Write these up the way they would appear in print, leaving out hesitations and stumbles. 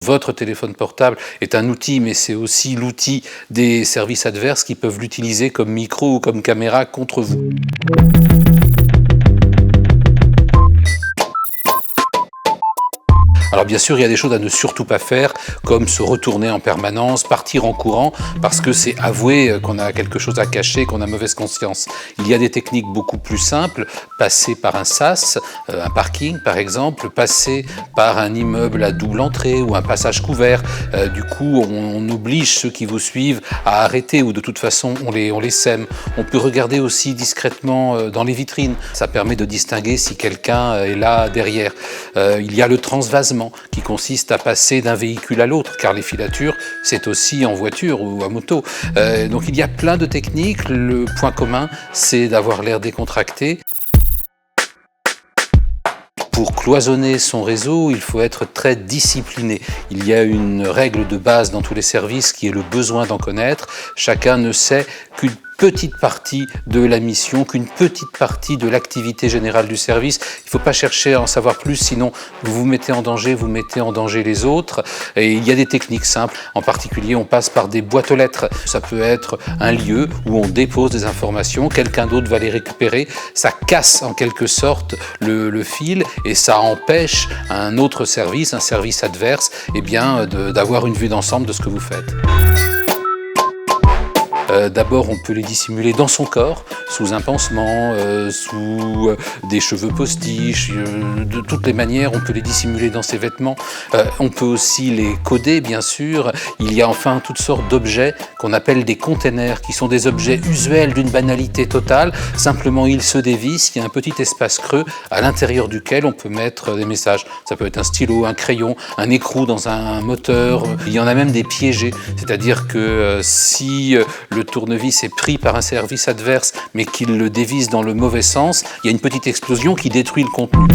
Votre téléphone portable est un outil, mais c'est aussi l'outil des services adverses qui peuvent l'utiliser comme micro ou comme caméra contre vous. Alors bien sûr, il y a des choses à ne surtout pas faire, comme se retourner en permanence, partir en courant, parce que c'est avouer qu'on a quelque chose à cacher, qu'on a mauvaise conscience. Il y a des techniques beaucoup plus simples, passer par un sas, un parking par exemple, passer par un immeuble à double entrée ou un passage couvert. Du coup, on oblige ceux qui vous suivent à arrêter ou de toute façon, on les sème. On peut regarder aussi discrètement dans les vitrines. Ça permet de distinguer si quelqu'un est là derrière. Il y a le transvasement qui consiste à passer d'un véhicule à l'autre, car les filatures, c'est aussi en voiture ou à moto. Donc il y a plein de techniques. Le point commun, c'est d'avoir l'air décontracté. Pour cloisonner son réseau, il faut être très discipliné. Il y a une règle de base dans tous les services qui est le besoin d'en connaître. Chacun ne sait qu'une petite partie de la mission, qu'une petite partie de l'activité générale du service. Il ne faut pas chercher à en savoir plus, sinon vous vous mettez en danger, vous mettez en danger les autres. Et il y a des techniques simples. En particulier, on passe par des boîtes aux lettres. Ça peut être un lieu où on dépose des informations, quelqu'un d'autre va les récupérer. Ça casse en quelque sorte le fil et ça empêche un autre service, un service adverse, d'avoir une vue d'ensemble de ce que vous faites. D'abord, on peut les dissimuler dans son corps, sous un pansement, sous des cheveux postiches, de toutes les manières, on peut les dissimuler dans ses vêtements. On peut aussi les coder, bien sûr. Il y a enfin toutes sortes d'objets qu'on appelle des containers, qui sont des objets usuels d'une banalité totale. Simplement, ils se dévissent, il y a un petit espace creux à l'intérieur duquel on peut mettre des messages. Ça peut être un stylo, un crayon, un écrou dans un moteur. Il y en a même des piégés, c'est-à-dire que si le tournevis est pris par un service adverse mais qu'il le dévisse dans le mauvais sens, il y a une petite explosion qui détruit le contenu.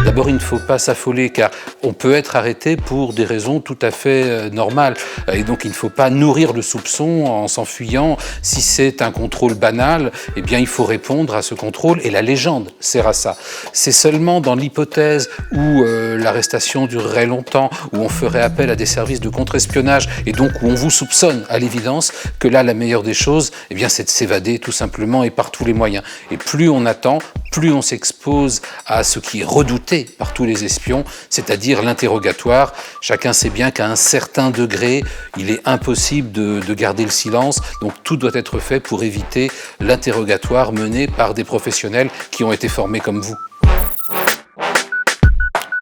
D'abord, il ne faut pas s'affoler car on peut être arrêté pour des raisons tout à fait normales. Et donc, il ne faut pas nourrir le soupçon en s'enfuyant. Si c'est un contrôle banal, eh bien, il faut répondre à ce contrôle et la légende sert à ça. C'est seulement dans l'hypothèse où l'arrestation durerait longtemps, où on ferait appel à des services de contre-espionnage et donc où on vous soupçonne à l'évidence que là, la meilleure des choses, eh bien, c'est de s'évader tout simplement et par tous les moyens. Et plus on attend, plus on s'expose à ce qui est redouté par tous les espions, c'est-à-dire l'interrogatoire. Chacun sait bien qu'à un certain degré, il est impossible de garder le silence, donc tout doit être fait pour éviter l'interrogatoire mené par des professionnels qui ont été formés comme vous.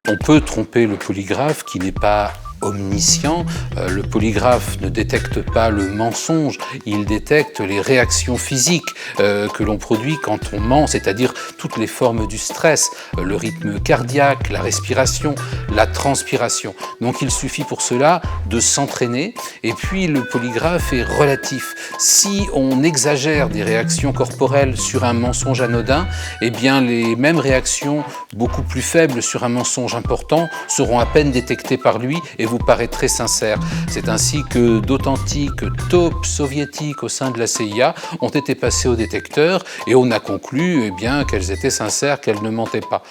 On peut tromper le polygraphe qui n'est pas omniscient. Le polygraphe ne détecte pas le mensonge, il détecte les réactions physiques que l'on produit quand on ment, c'est-à-dire toutes les formes du stress, le rythme cardiaque, la respiration, la transpiration. Donc il suffit pour cela de s'entraîner et puis le polygraphe est relatif. Si on exagère des réactions corporelles sur un mensonge anodin, eh bien les mêmes réactions beaucoup plus faibles sur un mensonge important seront à peine détectées par lui et vous paraîtrez sincère. C'est ainsi que d'authentiques taupes soviétiques au sein de la CIA ont été passées au détecteur et on a conclu qu'elles étaient sincères, qu'elles ne mentaient pas.